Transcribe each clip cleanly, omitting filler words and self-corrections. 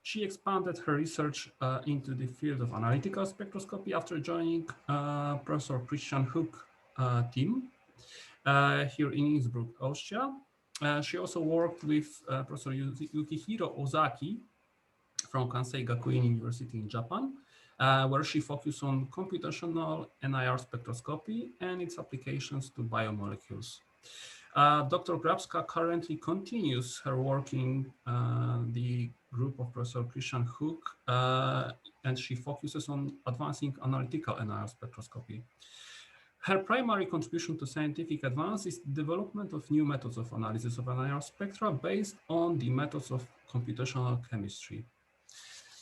She expanded her research into the field of analytical spectroscopy after joining Professor Christian Huck team here in Innsbruck, Austria. She also worked with Professor Yukihiro Ozaki from Kwansei Gakuin University in Japan, where she focused on computational NIR spectroscopy and its applications to biomolecules. Dr. Grabska currently continues her work in the group of Professor Christian Huck, and she focuses on advancing analytical NIR spectroscopy. Her primary contribution to scientific advance is the development of new methods of analysis of NIR spectra based on the methods of computational chemistry.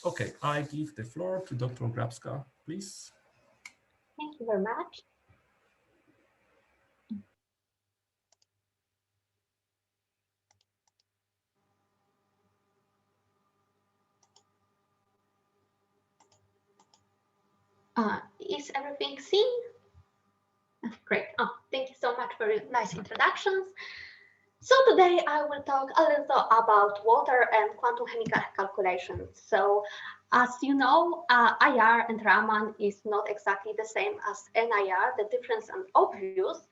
Okay, I give the floor to Dr. Grabska, please. Thank you very much. Is everything seen? Great. Oh, thank you so much for your nice introductions. So today I will talk a little about water and quantum chemical calculations. So as you know, IR and Raman is not exactly the same as NIR. The difference is obvious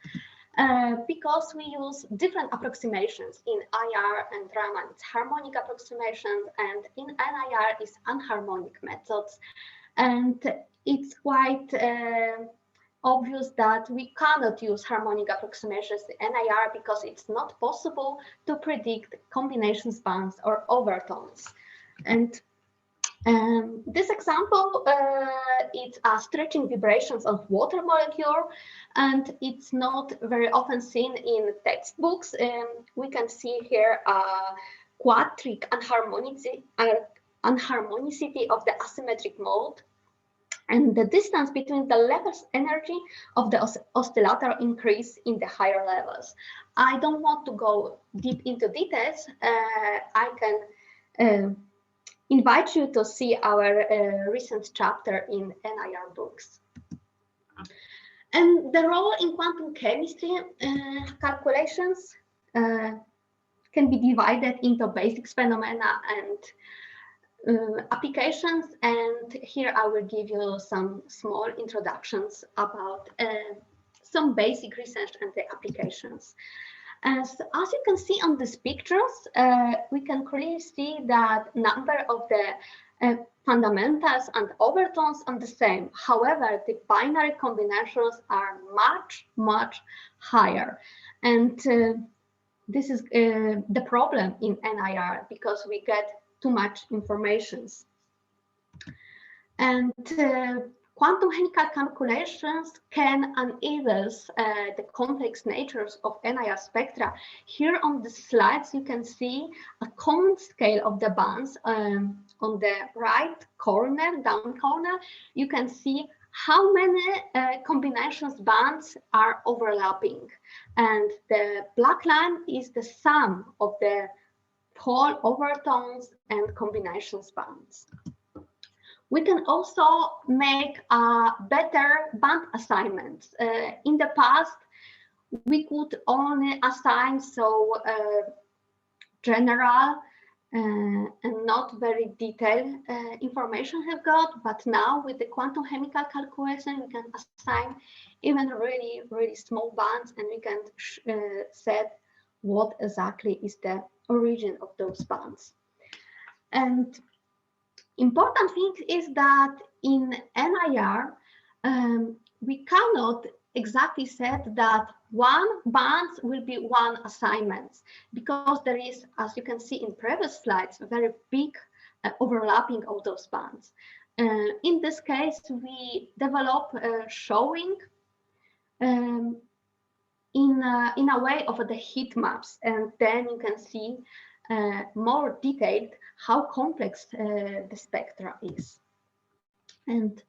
because we use different approximations. In IR and Raman, it's harmonic approximations, and in NIR is anharmonic methods. And it's quite obvious that we cannot use harmonic approximations in NIR because it's not possible to predict combinations bands or overtones. And this example, it's stretching vibrations of water molecule, and it's not very often seen in textbooks. We can see here a quadric anharmonicity of the asymmetric mode. And the distance between the levels energy of the oscillator increase in the higher levels. I don't want to go deep into details. I can invite you to see our recent chapter in NIR books. And the role in quantum chemistry calculations can be divided into basic phenomena and applications, and here I will give you some small introductions about some basic research and the applications. As you can see on these pictures, we can clearly see that number of the fundamentals and overtones are the same. However, the binary combinations are much higher, and this is the problem in NIR because we get too much information. And quantum chemical calculations can enable the complex natures of NIR spectra. Here on the slides, you can see a common scale of the bands. On the right corner, down corner, you can see how many combinations bands are overlapping. And the black line is the sum of the whole overtones and combinations bands. We can also make better band assignments. In the past, we could only assign general and not very detailed information have got, but now with the quantum chemical calculation, we can assign even really small bands, and we can set what exactly is the origin of those bands. And important thing is that in NIR, we cannot exactly set that one band will be one assignment, because there is, as you can see in previous slides, a very big overlapping of those bands. In this case, we develop showing in a way of the heat maps, and then you can see more detailed how complex the spectra is. And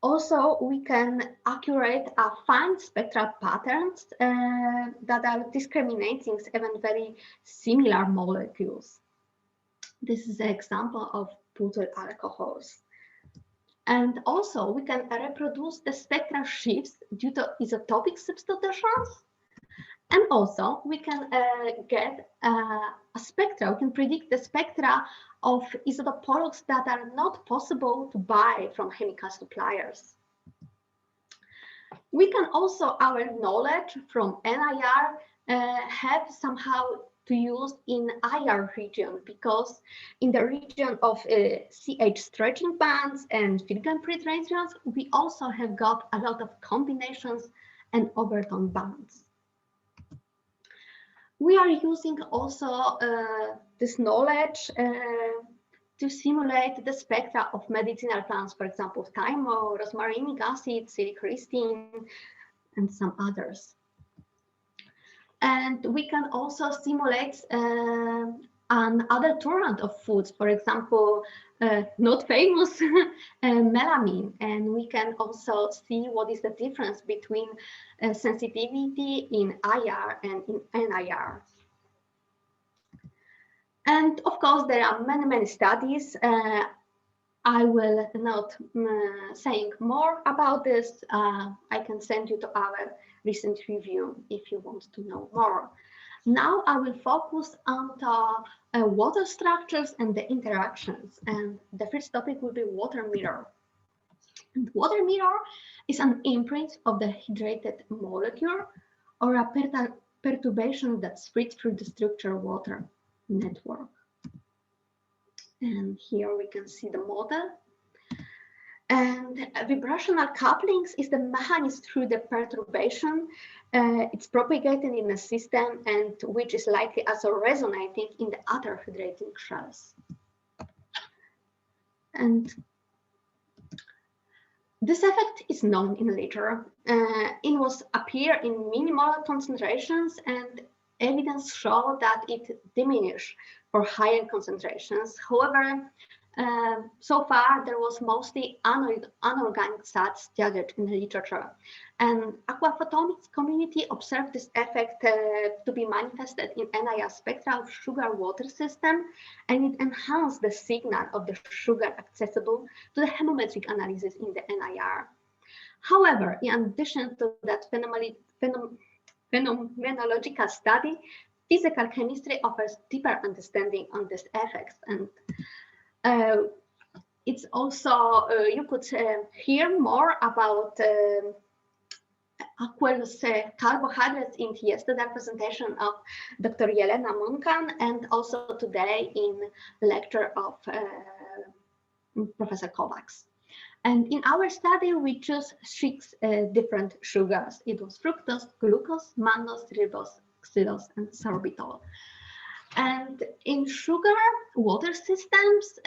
also we can accurate fine spectral patterns that are discriminating even very similar molecules. This is an example of butyl alcohols. And also we can reproduce the spectral shifts due to isotopic substitutions. And also we can get a spectra, we can predict the spectra of isotope products that are not possible to buy from chemical suppliers. We can also, our knowledge from NIR have somehow to use in IR region, because in the region of CH stretching bands and fingerprint regions, we also have got a lot of combinations and overtone bands. We are using also this knowledge to simulate the spectra of medicinal plants, for example, thymo, rosmarinic acid, silicrystine, and some others. And we can also simulate another torrent of foods, for example, not famous melamine, and we can also see what is the difference between sensitivity in IR and in NIR. And of course, there are many studies. I will not saying more about this. I can send you to our recent review if you want to know more. Now I will focus on the water structures and the interactions. And the first topic will be water mirror. And water mirror is an imprint of the hydrated molecule or a perturbation that spreads through the structure water network. And here we can see the model. And vibrational couplings is the mechanism through the perturbation. It's propagated in a system and which is likely also resonating in the other hydrating shells. And this effect is known in literature. It was appear in minimal concentrations, and evidence show that it diminishes for higher concentrations. However, so far there was mostly anorganic salts studied in the literature, and aquaphotomics community observed this effect to be manifested in NIR spectra of sugar water system, and it enhanced the signal of the sugar accessible to the chemometric analysis in the NIR. However, in addition to that phenomenological study, physical chemistry offers deeper understanding on these effects, and it's also you could hear more about aqueous carbohydrates in yesterday's presentation of Dr. Jelena Munkan, and also today in lecture of Professor Kovacs. And in our study, we chose 6 different sugars. It was fructose, glucose, mannose, ribose, xylose, and sorbitol. And in sugar water systems,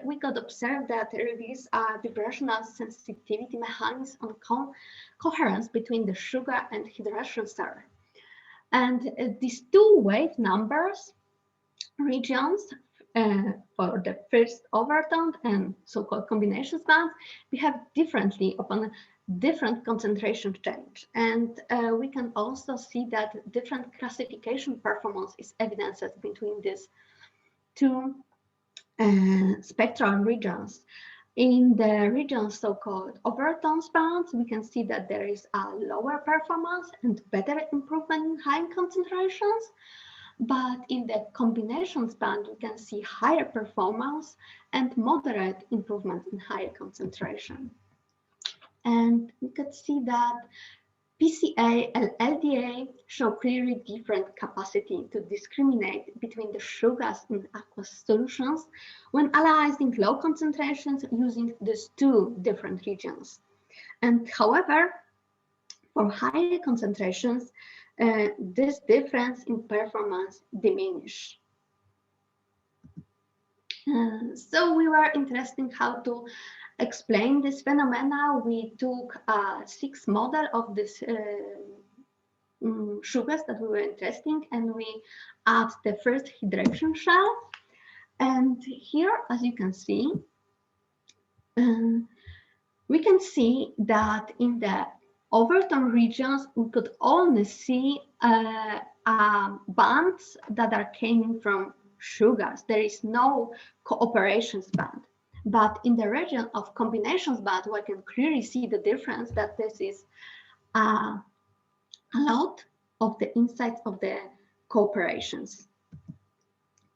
we could observe that there is a vibrational sensitivity mechanism on coherence between the sugar and hydration cell. And these 2 wave numbers regions for the first overtone and so-called combinations bands behave differently upon different concentration change. And we can also see that different classification performance is evidenced between these 2 spectral regions. In the regions so-called overtones bands, we can see that there is a lower performance and better improvement in high concentrations. But in the combinations band, we can see higher performance and moderate improvement in higher concentration. And we could see that PCA and LDA show clearly different capacity to discriminate between the sugars in aqueous solutions when analyzing low concentrations using these 2 different regions. And however, for higher concentrations, this difference in performance diminish. So we were interested in how to explain this phenomena. We took a 6 model of these sugars that we were interested in, and we add the first hydration shell. And here, as you can see, we can see that in the overtone regions, we could only see bands that are coming from sugars. There is no cooperations band. But in the region of combinations band, we can clearly see the difference that this is a lot of the insights of the cooperations.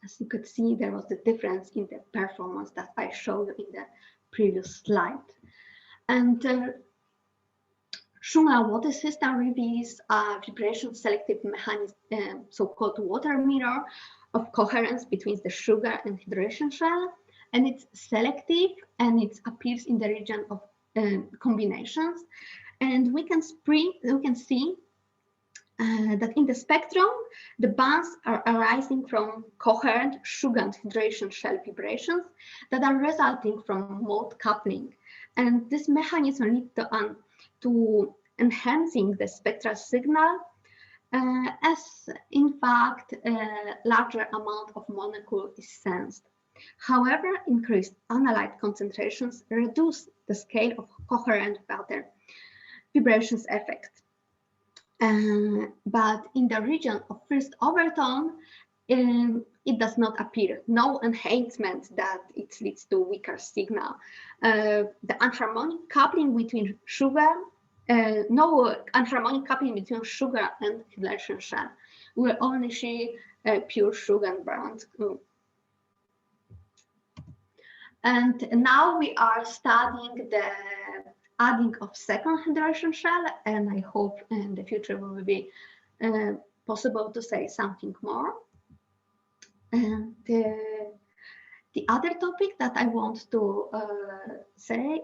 As you could see, there was the difference in the performance that I showed you in the previous slide. And Schumann water system reveals a vibration selective mechanism, so-called water mirror of coherence between the sugar and hydration shell, and it's selective and it appears in the region of combinations. And we can see that in the spectrum, the bands are arising from coherent sugar and hydration shell vibrations that are resulting from mode coupling. And this mechanism leads to enhancing the spectral signal, as in fact a larger amount of molecule is sensed. However, increased analyte concentrations reduce the scale of coherent pattern vibrations effect. But in the region of first overtone, it does not appear. No enhancement that it leads to weaker signal. The anharmonic coupling between sugar, no anharmonic coupling between sugar and hydration shell. We will only see pure sugar bonds. And now we are studying the adding of second hydration shell, and I hope in the future will be possible to say something more. And the other topic that I want to say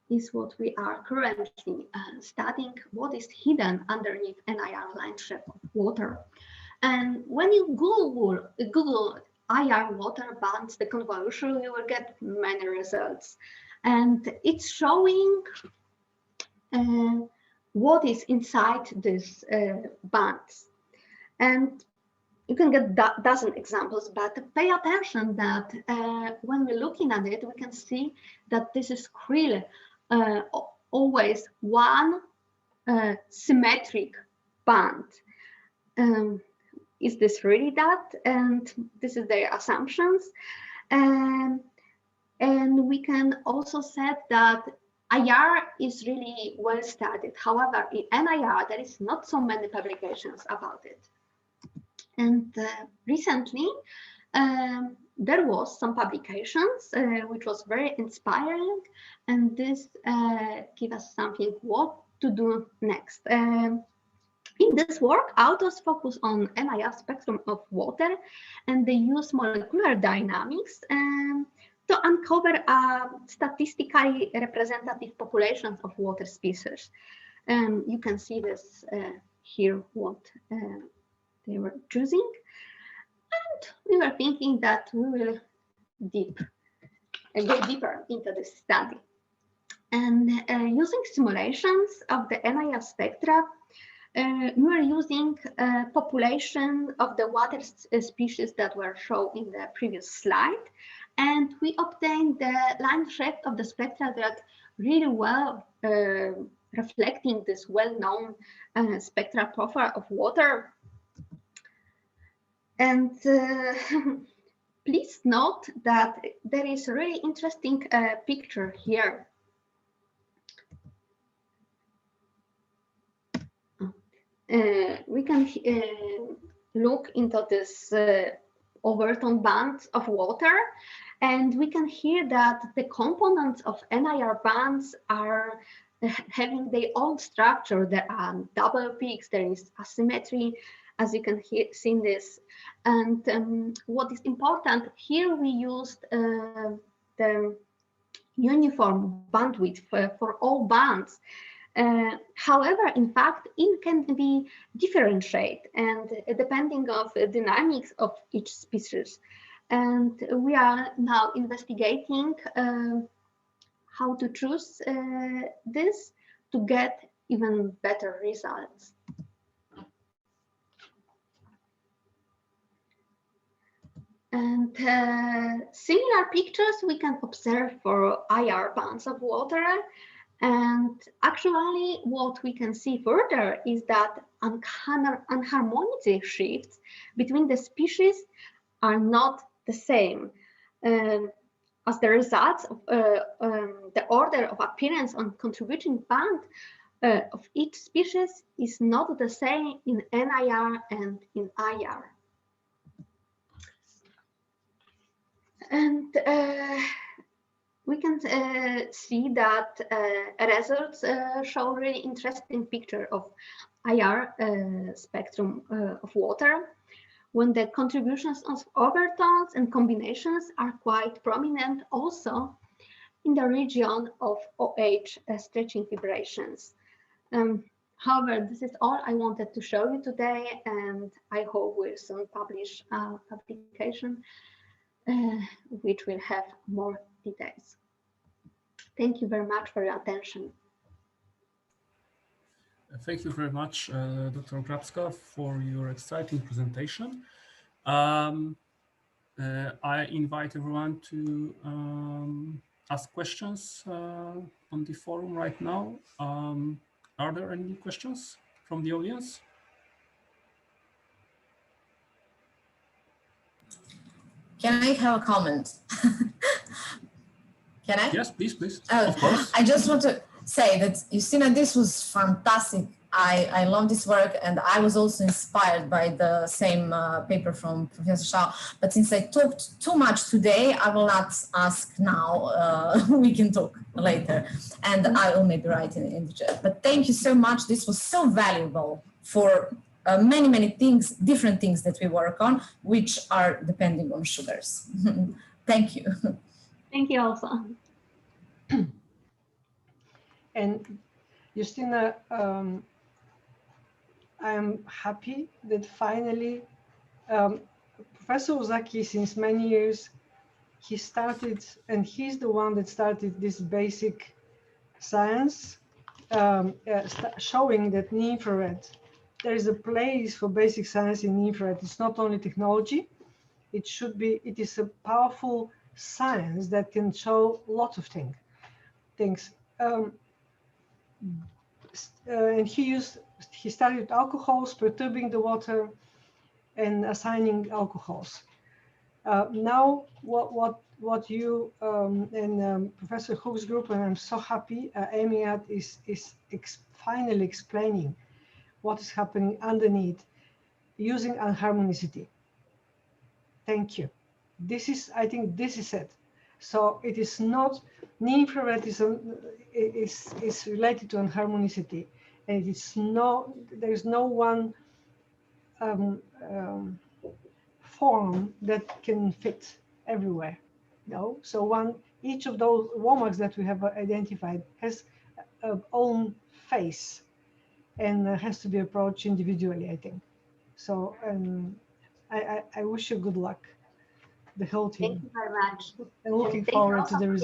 is what we are currently studying, what is hidden underneath NIR line shape of water. And when you Google IR water bands, the convolution, you will get many results. And it's showing what is inside these bands. And you can get dozen examples, but pay attention that when we're looking at it, we can see that this is really always one symmetric band. Is this really that? And this is their assumptions. And we can also say that IR is really well studied. However, in NIR, there is not so many publications about it. And recently, there was some publications, which was very inspiring, and this gives us something what to do next. In this work, authors focus on NIR spectrum of water, and they use molecular dynamics to uncover statistically representative populations of water species. You can see this here, what they were choosing. And we were thinking that we will go deeper into this study. And using simulations of the NIR spectra, we were using population of the water species that were shown in the previous slide. And we obtained the line shape of the spectra that really well reflecting this well-known spectral profile of water. And please note that there is a really interesting picture here. We can look into this overtone bands of water, and we can hear that the components of NIR bands are having their own structure. There are double peaks, there is asymmetry, as you can see in this. And what is important, here we used the uniform bandwidth for all bands. However, in fact, it can be differentiated and depending on the dynamics of each species. And we are now investigating how to choose this to get even better results. And similar pictures we can observe for IR bands of water. And actually, what we can see further is that unharmonicity shifts between the species are not the same. As the results of the order of appearance on contributing band of each species is not the same in NIR and in IR. And we can see that results show really interesting picture of IR spectrum of water, when the contributions of overtones and combinations are quite prominent also in the region of OH stretching vibrations. However, this is all I wanted to show you today, and I hope we'll soon publish a publication which will have more details. Thank you very much for your attention. Thank you very much, Dr. Grabska, for your exciting presentation. I invite everyone to ask questions on the forum right now. Are there any questions from the audience? Can I have a comment? Can I? Yes, please, please. Oh, of course. I just want to say that, Justyna, this was fantastic. I love this work, and I was also inspired by the same paper from Professor Shaw. But since I talked too much today, I will not ask now. We can talk later, and I will maybe write in the chat. But thank you so much. This was so valuable for many things, different things that we work on, which are depending on sugars. Thank you. Thank you also. And Justyna, I am happy that finally Professor Ozaki, since many years, he started, and he's the one that started this basic science, showing that near-infrared, there is a place for basic science in infrared. It's not only technology, it is a powerful science that can show lots of things. And he started with alcohols, perturbing the water and assigning alcohols. Now what you and Professor Huck's group, and I'm so happy, aiming at is finally explaining what is happening underneath using anharmonicity. Thank you. I think this is it. So it is not, near-infrared is related to anharmonicity, and there is no one form that can fit everywhere. No, so each of those WOMACs that we have identified has an own face and has to be approached individually, I think. So I wish you good luck, the whole team. Thank you very much. And looking forward to the results.